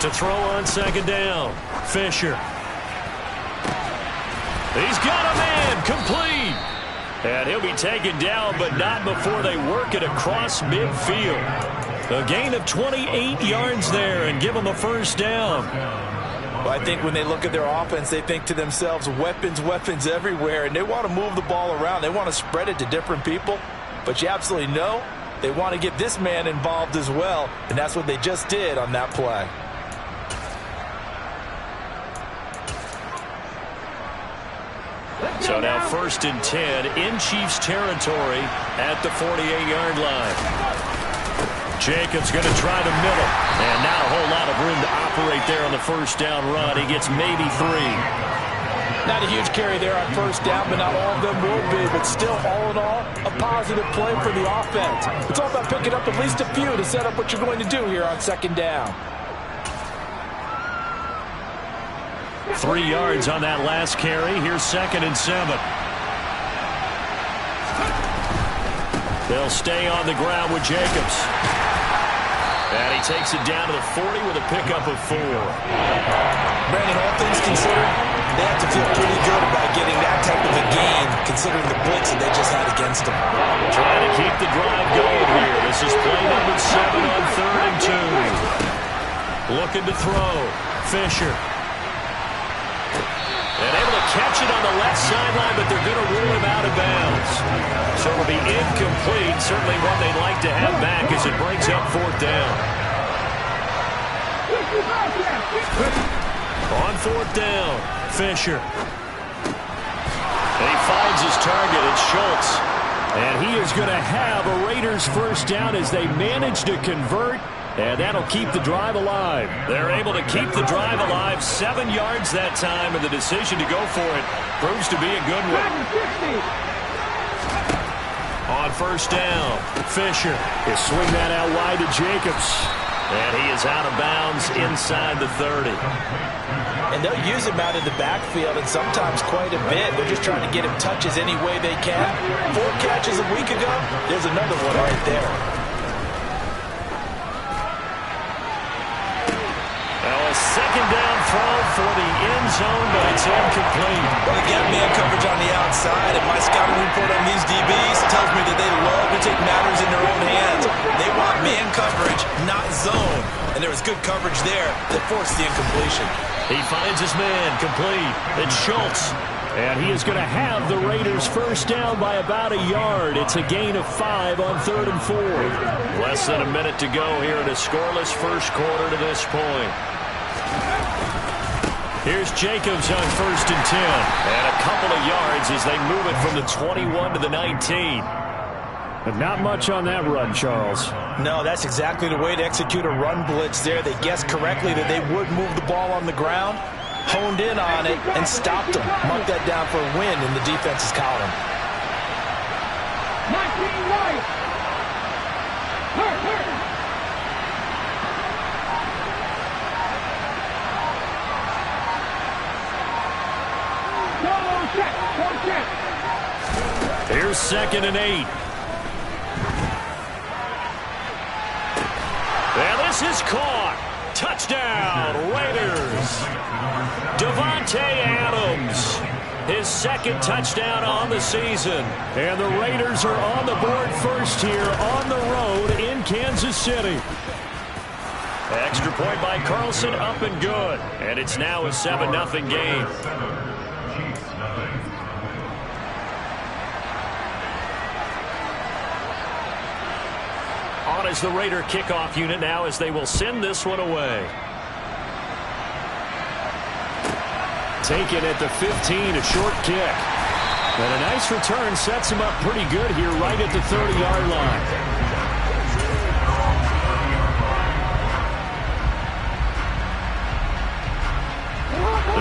To throw on second down. Fisher. He's got a man. Complete. And he'll be taken down, but not before they work it across midfield. A gain of 28 yards there and give them a first down. Well, I think when they look at their offense, they think to themselves, weapons, weapons everywhere, and they want to move the ball around. They want to spread it to different people, but you absolutely know they want to get this man involved as well, and that's what they just did on that play. So now 1st and 10 in Chiefs territory at the 48-yard line. Jacobs going to try to middle. And not a whole lot of room to operate there on the first down run. He gets maybe 3. Not a huge carry there on first down, but not all of them will be. But still, all in all, a positive play for the offense. It's all about picking up at least a few to set up what you're going to do here on second down. 3 yards on that last carry. Here's 2nd and 7. They'll stay on the ground with Jacobs. And he takes it down to the 40 with a pickup of 4. Brandon, all things considered, they have to feel pretty good about getting that type of a gain, considering the blitz that they just had against them. Trying to keep the drive going here. This is play number 7 on 3rd and 2. Looking to throw. Fisher. And able to catch it on the left sideline, but they're going to rule him out of bounds. So it'll be incomplete. Certainly one they'd like to have back as it brings up 4th down. On 4th down, Fisher. And he finds his target. It's Schultz. And he is going to have a Raiders first down as they manage to convert. And that'll keep the drive alive. They're able to keep the drive alive. 7 yards that time, and the decision to go for it proves to be a good one. On first down, Fisher. He'll swing that out wide to Jacobs. And he is out of bounds inside the 30. And they'll use him out in the backfield, and sometimes quite a bit. They're just trying to get him touches any way they can. 4 catches a week ago. There's another one right there. Second down throw for the end zone, but it's incomplete. Well, they got man coverage on the outside, and my scouting report on these DBs tells me that they love to take matters in their own hands. They want man coverage, not zone. And there was good coverage there that forced the incompletion. He finds his man complete. It's Schultz. And he is going to have the Raiders first down by about a yard. It's a gain of 5 on 3rd and 4. Less than a minute to go here in a scoreless first quarter to this point. Here's Jacobs on 1st and 10. And a couple of yards as they move it from the 21 to the 19. But not much on that run, Charles. No, that's exactly the way to execute a run blitz there. They guessed correctly that they would move the ball on the ground, honed in on it, and stopped them. Mark that down for a win in the defense's column. 19 right. Here's 2nd and 8. And this is caught. Touchdown, Raiders. Devontae Adams, his 2nd touchdown on the season. And the Raiders are on the board first here on the road in Kansas City. Extra point by Carlson, up and good. And it's now a 7-0 game. On as the Raider kickoff unit now as they will send this one away. Taken at the 15, a short kick. And a nice return sets him up pretty good here right at the 30-yard line.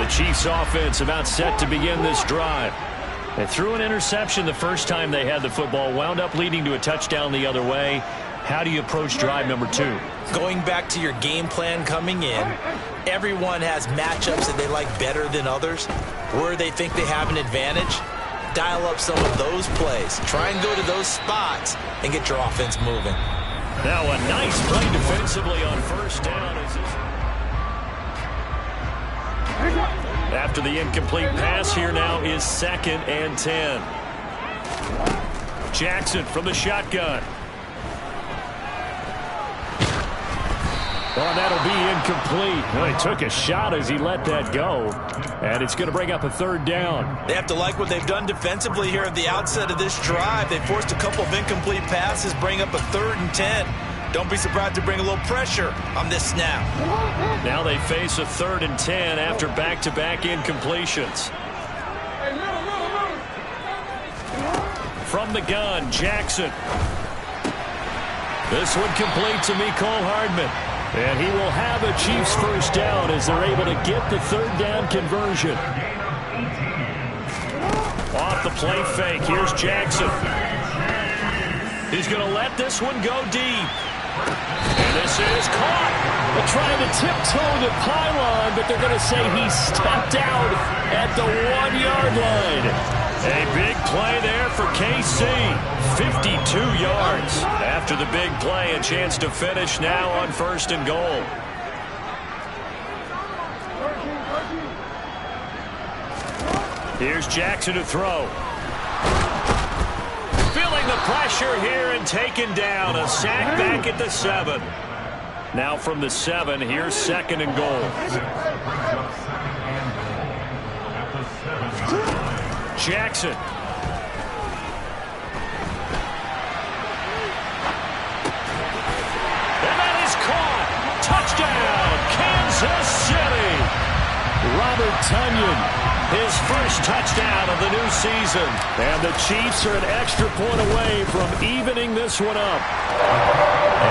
The Chiefs offense about set to begin this drive. They threw an interception the first time they had the football, wound up leading to a touchdown the other way. How do you approach drive number 2? Going back to your game plan coming in, everyone has matchups that they like better than others. Where they think they have an advantage, dial up some of those plays. Try and go to those spots and get your offense moving. Now a nice play defensively on first down. After the incomplete pass, here now is 2nd and 10. Jackson from the shotgun. Oh, that'll be incomplete. Well, he took a shot as he let that go. And it's going to bring up a 3rd down. They have to like what they've done defensively here at the outset of this drive. They forced a couple of incomplete passes, bring up a 3rd and 10. Don't be surprised to bring a little pressure on this snap. Now they face a 3rd and 10 after back-to-back incompletions. From the gun, Jackson. This one complete to Mecole Hardman. And he will have a Chiefs 1st down as they're able to get the 3rd down conversion. Off the play fake, here's Jackson. He's going to let this one go deep. And this is caught. They're trying to tiptoe the pylon, but they're going to say he stepped out at the 1-yard line. A big play there for KC. 52 yards. After the big play, a chance to finish now on 1st and goal. Here's Jackson to throw. Feeling the pressure here and taken down. A sack back at the 7. Now from the 7, here's 2nd and goal. Jackson. And that is caught. Touchdown, Kansas City. Robert Tonyan, his 1st touchdown of the new season. And the Chiefs are an extra point away from evening this one up.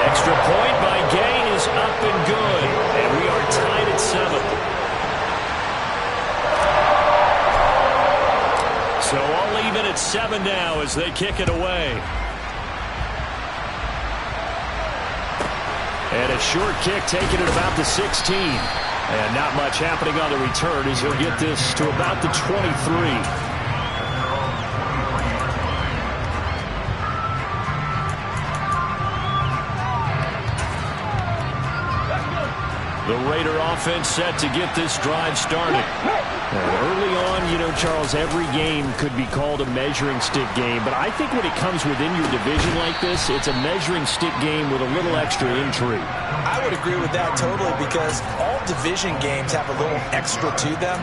Extra point by Gay is up and good. And we are tied at 7. So all even at 7 now as they kick it away. And a short kick taken at about the 16. And not much happening on the return as he'll get this to about the 23. The Raider offense set to get this drive started. Early on, you know, Charles, every game could be called a measuring stick game. But I think when it comes within your division like this, it's a measuring stick game with a little extra intrigue. I would agree with that totally because all division games have a little extra to them.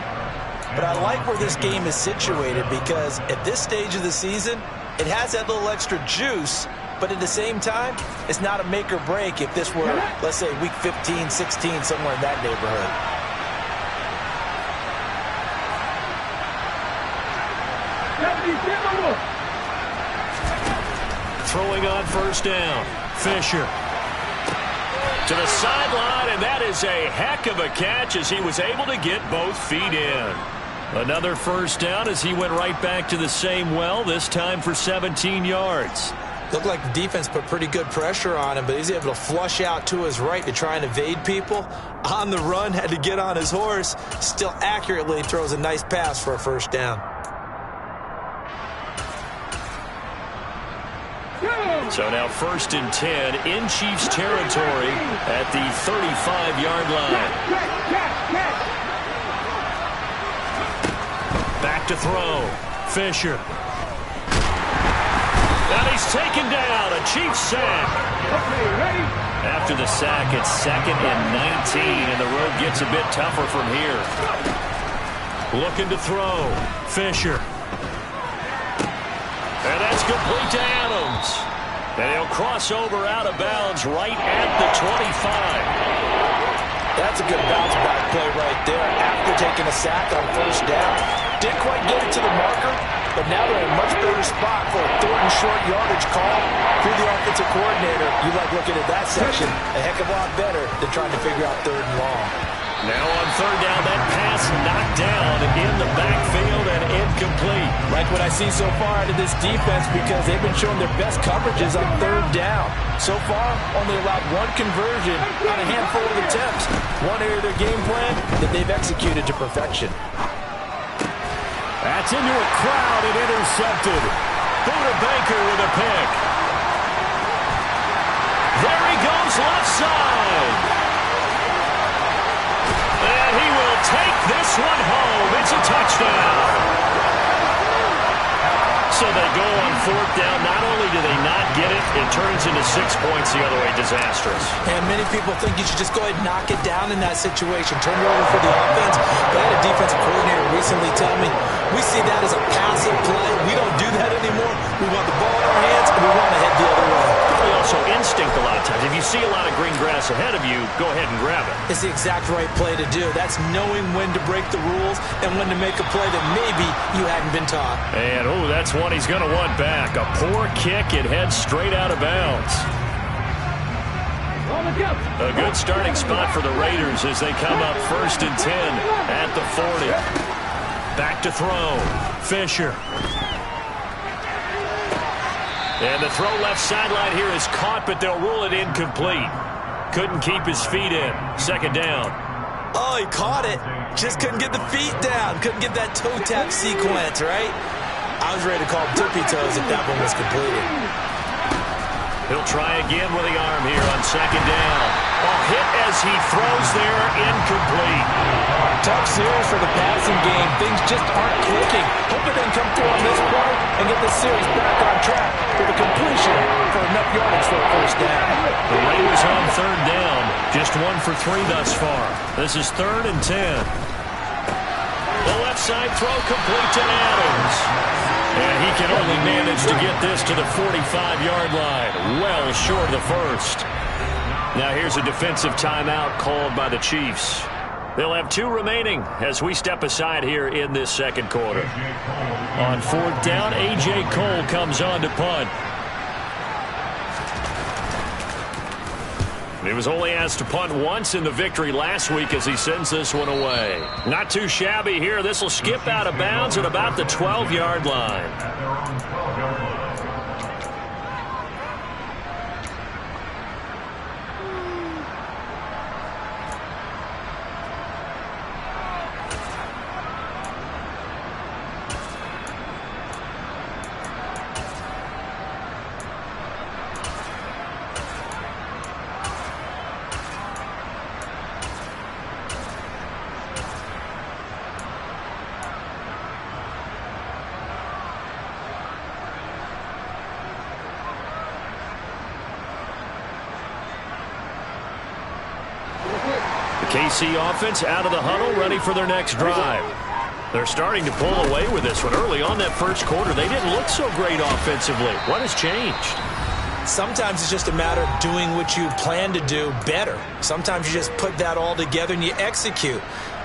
But I like where this game is situated because at this stage of the season, it has that little extra juice. But at the same time, it's not a make or break if this were, let's say, week 15, 16, somewhere in that neighborhood. Throwing on 1st down. Fisher. To the sideline, and that is a heck of a catch as he was able to get both feet in. Another 1st down as he went right back to the same well, this time for 17 yards. Looked like the defense put pretty good pressure on him, but he's able to flush out to his right to try and evade people. On the run, had to get on his horse. Still accurately throws a nice pass for a 1st down. So now 1st and 10 in Chiefs territory at the 35-yard line. Back to throw. Fisher. And he's taken down. A Chiefs sack. After the sack, it's 2nd and 19, and the road gets a bit tougher from here. Looking to throw. Fisher. And that's complete to Adams. And he'll cross over out of bounds right at the 25. That's a good bounce-back play right there after taking a sack on 1st down. Didn't quite get it to the marker, but now they're in a much better spot for a 3rd and short yardage call. Through the offensive coordinator, you like looking at that section a heck of a lot better than trying to figure out 3rd and long. Now on 3rd down, that pass knocked down in the backfield and incomplete. Like what I see so far out of this defense because they've been showing their best coverages on 3rd down. So far, only allowed 1 conversion on a handful of attempts. One area of their game plan that they've executed to perfection. That's into a crowd and intercepted. Buda Baker with a pick. There he goes left side. And he will take this one fourth down, not only do they not get it, it turns into 6 points the other way. Disastrous. And many people think you should just go ahead and knock it down in that situation. Turn it over for the offense. But I had a defensive coordinator recently tell me, we see that as a passive play. We don't do that anymore. We want the ball in our hands, and we want to head the other way. Probably also instinct a lot of times. If you see a lot of green grass ahead of you, go ahead and grab it. It's the exact right play to do. That's knowing when to break the rules and when to make a play that maybe you hadn't been taught. And, that's one he's going to want back. A poor kick. It heads straight out of bounds. A good starting spot for the Raiders as they come up 1st and 10 at the 40. Back to throw. Fisher. And the throw left sideline here is caught, but they'll rule it incomplete. Couldn't keep his feet in. 2nd down. Oh, he caught it. Just couldn't get the feet down. Couldn't get that toe tap sequence, right? I was ready to call tippy toes if that one was completed. He'll try again with the arm here on 2nd down. Hit as he throws there, incomplete. Tough series for the passing game. Things just aren't clicking. Hope it doesn't come through on this point and get the series back on track with a completion for enough yardage for a 1st down. The Raiders on 3rd down. Just 1 for 3 thus far. This is 3rd and 10. The left side throw complete to Adams. And he can only manage to get this to the 45-yard line. Well short of the 1st. Now here's a defensive timeout called by the Chiefs. They'll have 2 remaining as we step aside here in this 2nd quarter. On 4th down, A.J. Cole comes on to punt. He was only asked to punt once in the victory last week as he sends this one away. Not too shabby here. This will skip out of bounds at about the 12-yard line. KC offense out of the huddle, ready for their next drive. They're starting to pull away with this one. Early on that 1st quarter, they didn't look so great offensively. What has changed? Sometimes it's just a matter of doing what you plan to do better. Sometimes you just put that all together and you execute.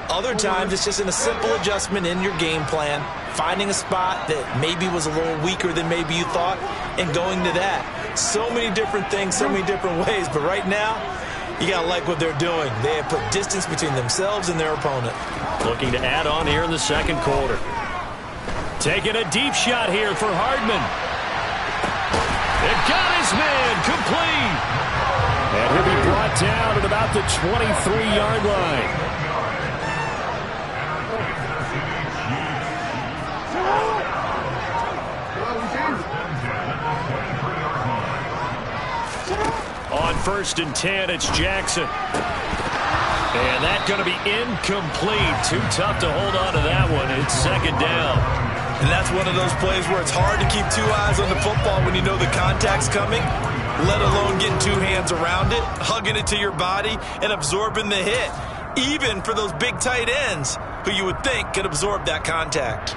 Other times it's just in a simple adjustment in your game plan, finding a spot that maybe was a little weaker than maybe you thought, and going to that. So many different things, so many different ways, but right now, you got to like what they're doing. They have put distance between themselves and their opponent. Looking to add on here in the 2nd quarter. Taking a deep shot here for Hardman. It got his man complete. And he'll be brought down at about the 23-yard line. On 1st and 10, it's Jackson. And that's going to be incomplete. Too tough to hold on to that one. It's 2nd down. And that's one of those plays where it's hard to keep 2 eyes on the football when you know the contact's coming, let alone getting 2 hands around it, hugging it to your body, and absorbing the hit. Even for those big tight ends who you would think could absorb that contact.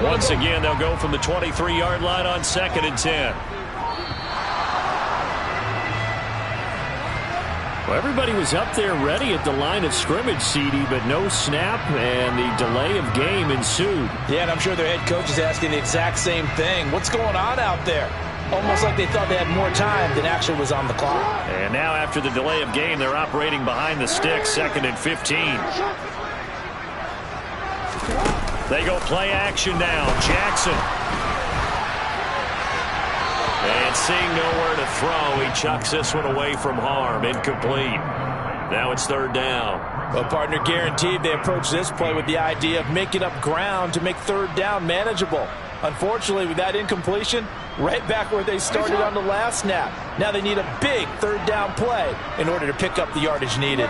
Once again, they'll go from the 23-yard line on 2nd and 10. Well, everybody was up there ready at the line of scrimmage, CD, but no snap, and the delay of game ensued. Yeah, and I'm sure their head coach is asking the exact same thing. What's going on out there? Almost like they thought they had more time than actually was on the clock. And now after the delay of game, they're operating behind the sticks, 2nd and 15. They go play action now. Jackson. And seeing nowhere to throw, he chucks this one away from harm. Incomplete. Now it's third down. Well, partner, guaranteed they approach this play with the idea of making up ground to make third down manageable. Unfortunately, with that incompletion, right back where they started on the last snap. Now they need a big third down play in order to pick up the yardage needed.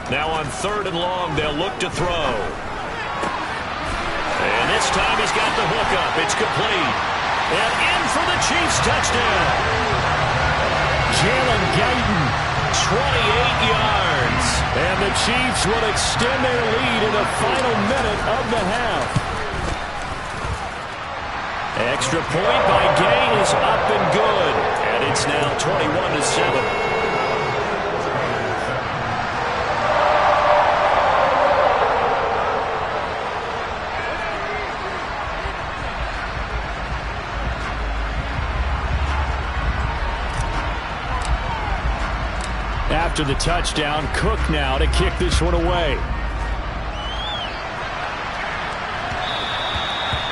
Now on third and long, they'll look to throw. And this time he's got the hook up. It's complete. And in for the Chiefs touchdown. Jalen Guyton, 28 yards. And the Chiefs will extend their lead in the final minute of the half. Extra point by Gay is up and good. And it's now 21-7. After the touchdown, Cook now to kick this one away.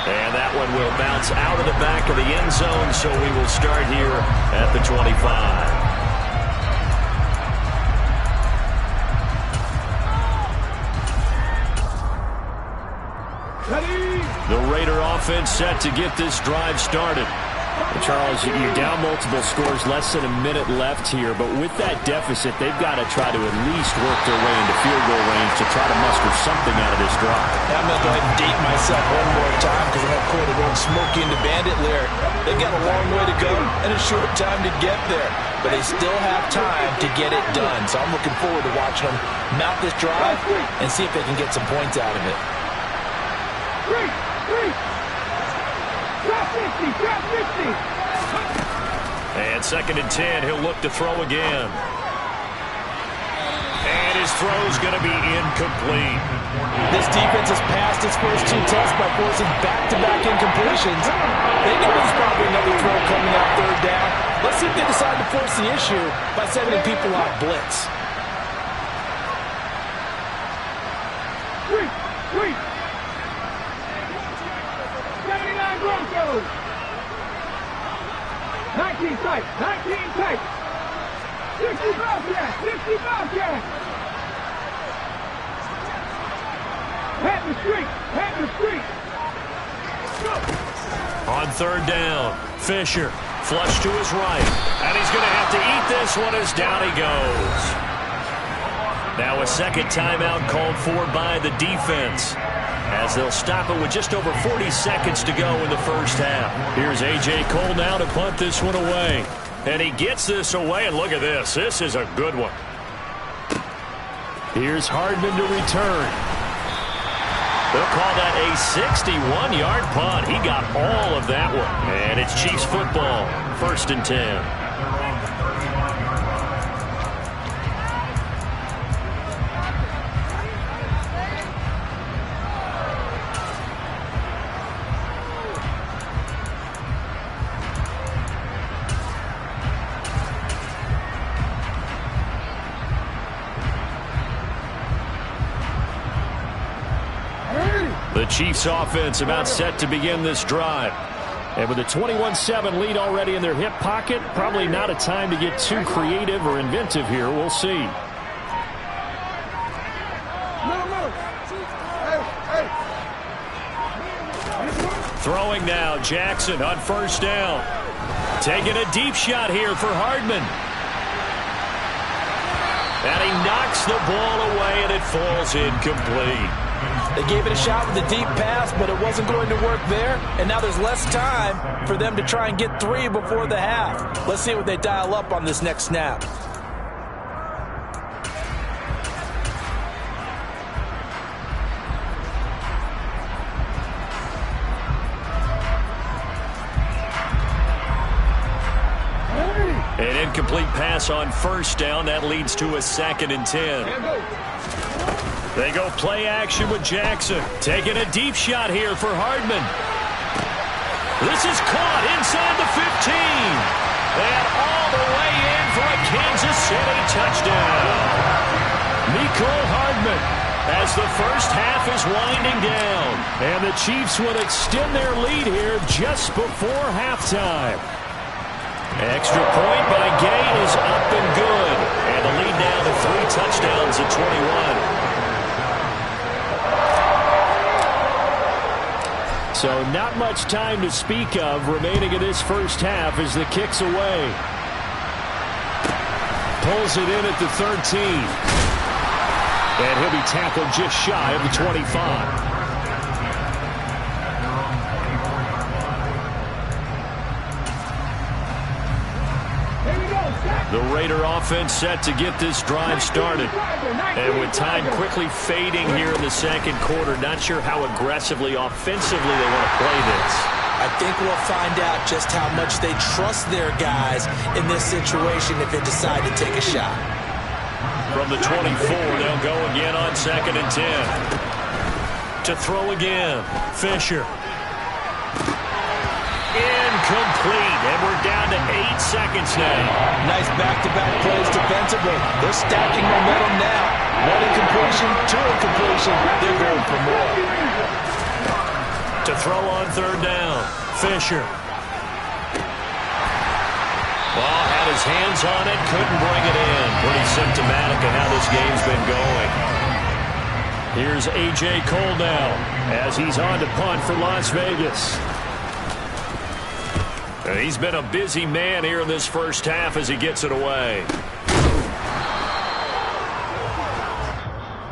And that one will bounce out of the back of the end zone, so we will start here at the 25. The Raider offense set to get this drive started. Charles, you're down multiple scores, less than a minute left here, but with that deficit, they've got to try to at least work their way into field goal range to try to muster something out of this drive. I'm going to go ahead and date myself one more time because I'm going to quote an old Smokey and the Bandit lyric. They've got a long way to go and a short time to get there, but they still have time to get it done. So I'm looking forward to watching them mount this drive and see if they can get some points out of it. Drop 50. And second and 10, he'll look to throw again. And his throw's going to be incomplete. This defense has passed its first two tests by forcing back-to-back incompletions. They know there's probably another throw coming out third down. Let's see if they decide to force the issue by sending people on blitz. Wait. 79 Broncos. 19 tight. 60 Bobcats. Pat the street. On third down, Fisher, flush to his right. And he's going to have to eat this one as down he goes. Now a second timeout called for by the defense, as they'll stop it with just over 40 seconds to go in the first half. Here's A.J. Cole now to punt this one away. And he gets this away, and look at this. This is a good one. Here's Hardman to return. They'll call that a 61-yard punt. He got all of that one. And it's Chiefs football, 1st and 10. The Chiefs offense about set to begin this drive. And with a 21-7 lead already in their hip pocket, probably not a time to get too creative or inventive here. We'll see. Throwing now, Jackson on first down. Taking a deep shot here for Hardman. And he knocks the ball away, and it falls incomplete. They gave it a shot with a deep pass, but it wasn't going to work there. And now there's less time for them to try and get three before the half. Let's see what they dial up on this next snap. An incomplete pass on first down. That leads to a 2nd and 10. They go play action with Jackson. Taking a deep shot here for Hardman. This is caught inside the 15. And all the way in for a Kansas City touchdown. Mecole Hardman as the first half is winding down. And the Chiefs will extend their lead here just before halftime. Extra point by Gay is up and good. And the lead down to 3 touchdowns at 21. So not much time to speak of remaining in this first half as the kick's away. Pulls it in at the 13. And he'll be tackled just shy of the 25. The Raider offense set to get this drive started. And with time quickly fading here in the second quarter, not sure how aggressively, offensively they want to play this. I think we'll find out just how much they trust their guys in this situation if they decide to take a shot. From the 24, they'll go again on 2nd and 10. To throw again, Fisher. Incomplete, and we're down to 8 seconds now. Nice back-to-back plays defensively. They're stacking momentum now. 1 incompletion, 2 incompletion. They're going for more. To throw on 3rd down, Fisher. Ball had his hands on it, couldn't bring it in. Pretty symptomatic of how this game's been going. Here's A.J. Cole now as he's on to punt for Las Vegas. And he's been a busy man here in this first half as he gets it away.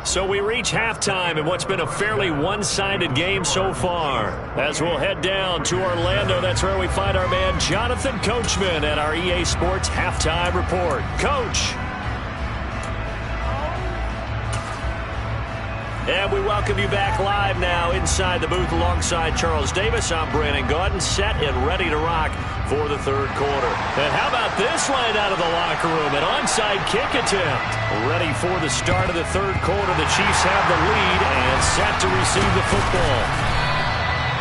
So we reach halftime in what's been a fairly one-sided game so far. As we'll head down to Orlando, that's where we find our man Jonathan Coachman at our EA Sports Halftime Report. Coach. And we welcome you back live now inside the booth alongside Charles Davis. I'm Brandon Gaudin, set and ready to rock for the third quarter. And how about this line out of the locker room? An onside kick attempt. Ready for the start of the third quarter. The Chiefs have the lead and set to receive the football.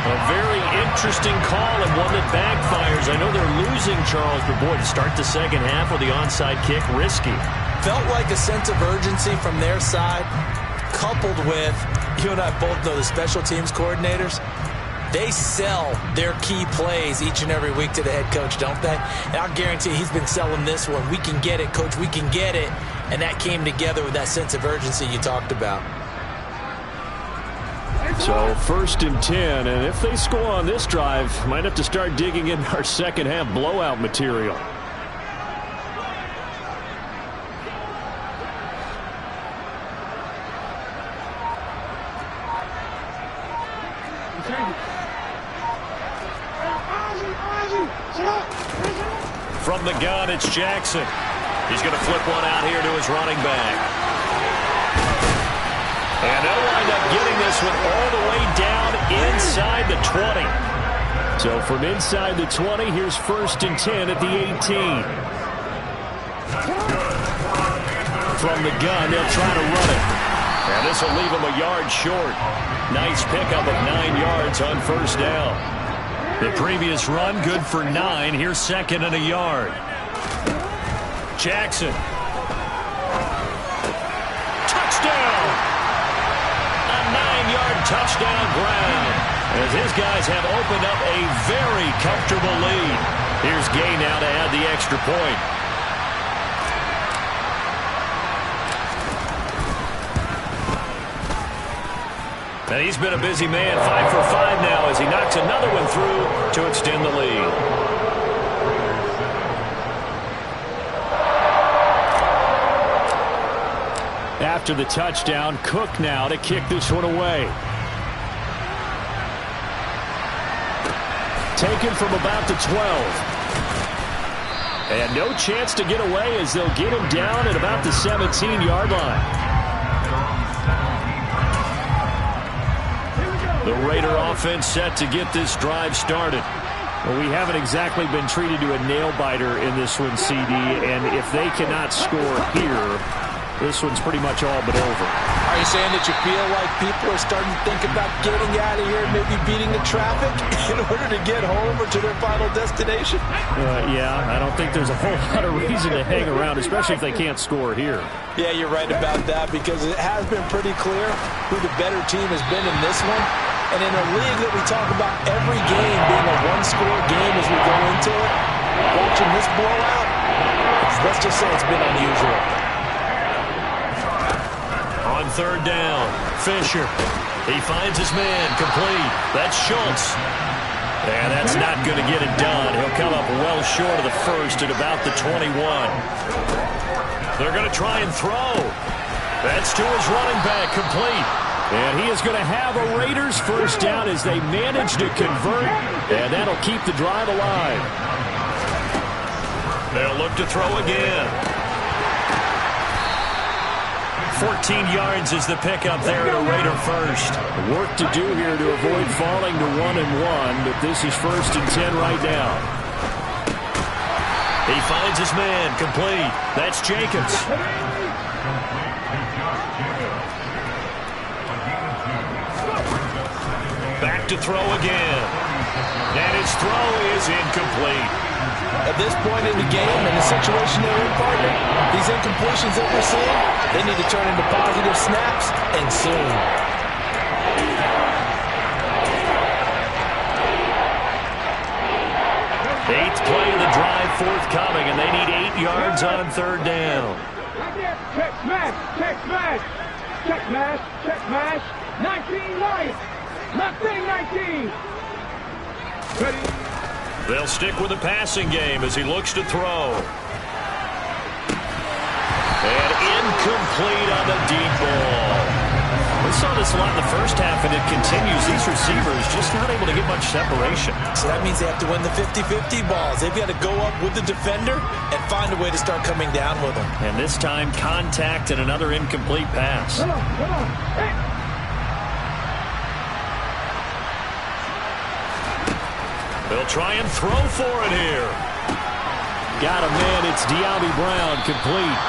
A very interesting call and one that backfires. I know they're losing, Charles, but boy, to start the second half with the onside kick, risky. Felt like a sense of urgency from their side, coupled with, you and I both know the special teams coordinators, they sell their key plays each and every week to the head coach, don't they? And I'll guarantee he's been selling this one. We can get it, coach, we can get it. And that came together with that sense of urgency you talked about. So 1st and 10, and if they score on this drive, might have to start digging in our second half blowout material. From the gun, it's Jackson. He's going to flip one out here to his running back. And they'll wind up getting this one all the way down inside the 20. So from inside the 20, here's 1st and 10 at the 18. From the gun, they'll try to run it. And this will leave him a yard short. Nice pickup of 9 yards on 1st down. The previous run, good for 9. Here's 2nd and a yard. Jackson. Touchdown! A 9-yard touchdown ground. As his guys have opened up a very comfortable lead. Here's Gay now to add the extra point. And he's been a busy man, 5 for 5 now as he knocks another one through to extend the lead. After the touchdown, Cook now to kick this one away. Taken from about the 12. And no chance to get away as they'll get him down at about the 17-yard line. The Raider offense set to get this drive started. Well, we haven't exactly been treated to a nail-biter in this one, CD, and if they cannot score here, this one's pretty much all but over. I Are you saying that you feel like people are starting to think about getting out of here and maybe beating the traffic in order to get home or to their final destination? Yeah, I don't think there's a whole lot of reason to hang around, especially if they can't score here. Yeah, you're right about that because it has been pretty clear who the better team has been in this one. And in a league that we talk about every game being a one-score game as we go into it, watching this blowout, let's just say it's been unusual. On third down, Fisher. He finds his man, complete. That's Schultz. And that's not going to get it done. He'll come up well short of the first at about the 21. They're going to try and throw. That's to his running back, complete. And he is going to have a Raiders first down as they manage to convert. And that'll keep the drive alive. They'll look to throw again. 14 yards is the pickup there at a Raider first. Work to do here to avoid falling to 1-1, but this is 1st and 10 right now. He finds his man, complete. That's Jacobs. Back to throw again. And his throw is incomplete. At this point in the game, in the situation they're in, partner, these incompletions that we're seeing, they need to turn into positive snaps, and soon. Eighth play of the drive forthcoming, and they need 8 yards on third down. Check smash, check smash, check smash, check smash, 19 life, left thing 19. Ready? They'll stick with the passing game as he looks to throw. And incomplete on the deep ball. We saw this a lot in the first half, and it continues. These receivers just not able to get much separation. So that means they have to win the 50-50 balls. They've got to go up with the defender and find a way to start coming down with them. And this time, contact and another incomplete pass. Come on, hey. They'll try and throw for it here. Got a man, it's De'Ami Brown, complete.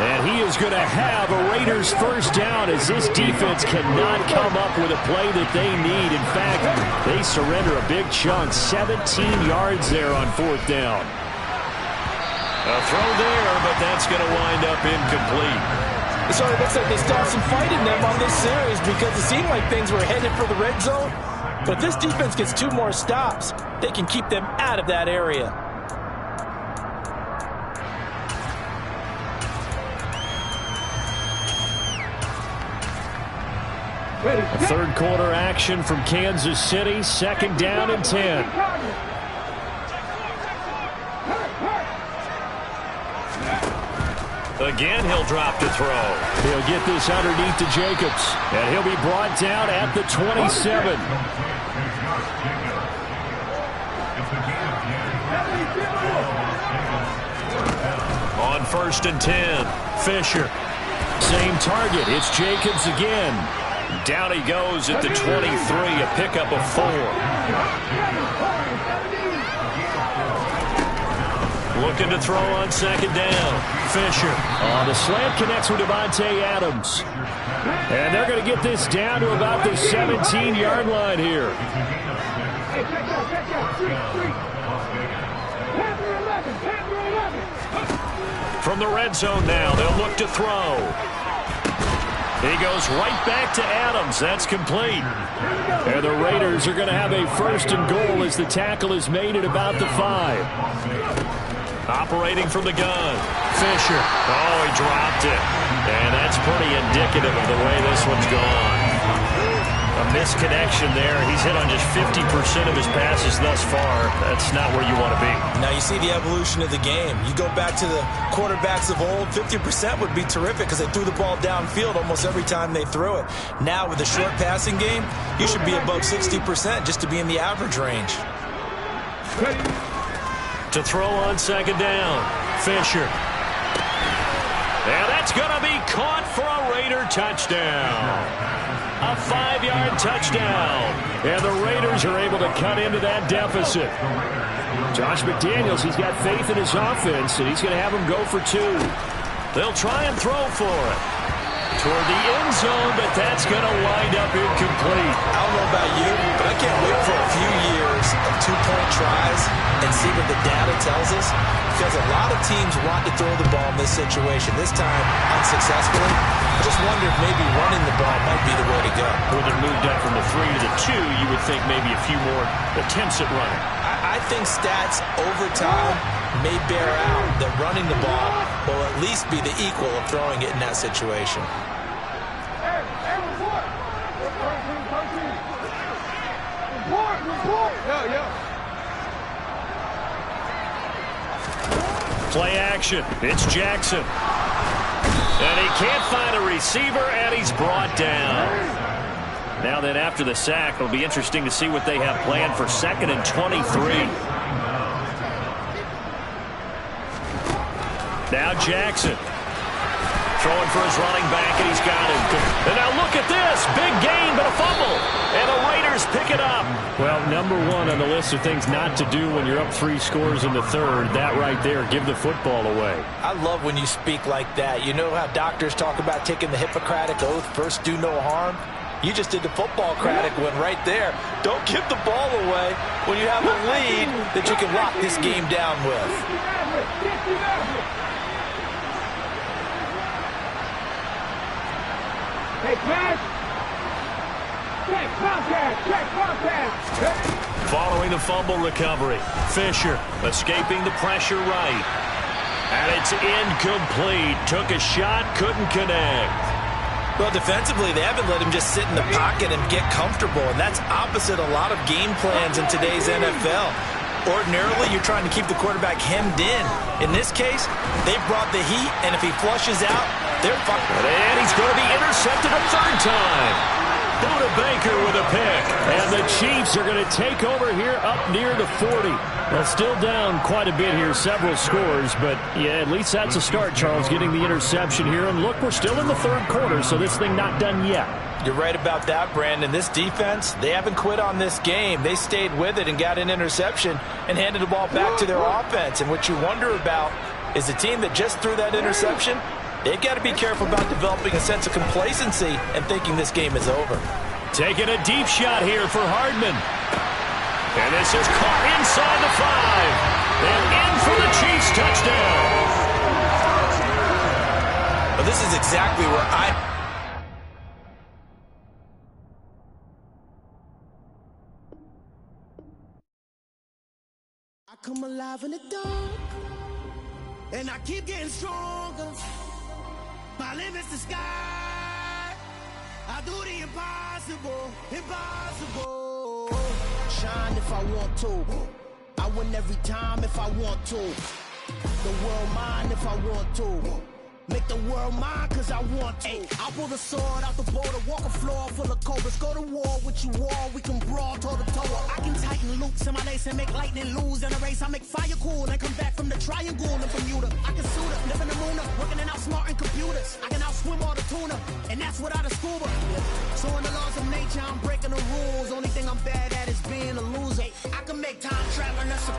And he is going to have a Raiders first down as this defense cannot come up with a play that they need. In fact, they surrender a big chunk, 17 yards there on 4th down. A throw there, but that's going to wind up incomplete. So it looks like they stopped some fight in them on this series because it seemed like things were headed for the red zone. But this defense gets 2 more stops. They can keep them out of that area. A third quarter action from Kansas City. 2nd down and 10. Again, he'll drop to throw. He'll get this underneath to Jacobs. And he'll be brought down at the 27. On 1st and 10, Fisher. Same target. It's Jacobs again. Down he goes at the 23, a pickup of 4. Looking to throw on 2nd down. Fisher. The slant connects with Devontae Adams. And they're going to get this down to about the 17-yard line here. From the red zone now, they'll look to throw. He goes right back to Adams. That's complete. And the Raiders are going to have a 1st and goal as the tackle is made at about the 5. Operating from the gun. Fisher. Oh, he dropped it. And that's pretty indicative of the way this one's gone. A misconnection there. He's hit on just 50% of his passes thus far. That's not where you want to be. Now you see the evolution of the game. You go back to the quarterbacks of old, 50% would be terrific because they threw the ball downfield almost every time they threw it. Now with the short passing game, you should be above 60% just to be in the average range. To throw on 2nd down. Fisher. And that's going to be caught for a Raider touchdown. A 5-yard touchdown. And the Raiders are able to cut into that deficit. Josh McDaniels, he's got faith in his offense, and he's going to have them go for 2. They'll try and throw for it. toward the end zone, but that's going to wind up incomplete. I don't know about you, but I can't wait for a few years of two-point tries and see what the data tells us, because a lot of teams want to throw the ball in this situation. This time, unsuccessfully. I just wonder if maybe running the ball might be the way to go. With it moved up from the 3 to the 2, you would think maybe a few more attempts at running. I think stats over time may bear out that running the ball will at least be the equal of throwing it in that situation. Play action. It's Jackson. And he can't find a receiver, and he's brought down. Now then, after the sack, it'll be interesting to see what they have planned for 2nd and 23. Now Jackson. Throwing for his running back, and he's got him. And now look at this. Big gain, but a fumble. And the Raiders pick it up. Well, number 1 on the list of things not to do when you're up 3 scores in the 3rd. That right there, give the football away. I love when you speak like that. You know how doctors talk about taking the Hippocratic Oath, first do no harm? You just did the football-cratic one right there. Don't give the ball away when you have a lead that you can lock this game down with. Following the fumble recovery, Fisher escaping the pressure right. And it's incomplete. Took a shot, couldn't connect. Well, defensively, they haven't let him just sit in the pocket and get comfortable, and that's opposite a lot of game plans in today's NFL. Ordinarily, you're trying to keep the quarterback hemmed in. In this case, they brought the heat, and if he flushes out, they're fucked. And he's going to be intercepted a 3rd time. Buda Baker with a pick. And the Chiefs are going to take over here up near the 40. Well, still down quite a bit here, several scores, but yeah, at least that's a start, Charles, getting the interception here. And look, we're still in the 3rd quarter, so this thing not done yet. You're right about that, Brandon. This defense, they haven't quit on this game. They stayed with it and got an interception and handed the ball back to their offense. And what you wonder about is the team that just threw that interception, they've got to be careful about developing a sense of complacency and thinking this game is over. Taking a deep shot here for Hardman. And this is caught inside the 5. And in for the Chiefs touchdown. Well, this is exactly where I come alive in the dark, and I keep getting stronger. My limit's the sky. I do the impossible, impossible. Shine if I want to. I win every time if I want to. The world mine if I want to. Make the world mine cause I want to. I pull the sword out the border, walk a floor full of cobras. Go to war with you all, we can brawl toe to toe. I can tighten loops in my lace and make lightning lose in a race. I make fire cool and come back from the triangle in Bermuda. I can suit up, live in the moon up, working and outsmarting computers. I can outswim all the tuna, and that's without a scuba. So in the laws of nature, I'm breaking the rules. Only thing I'm bad at is being a loser. I can make time traveling.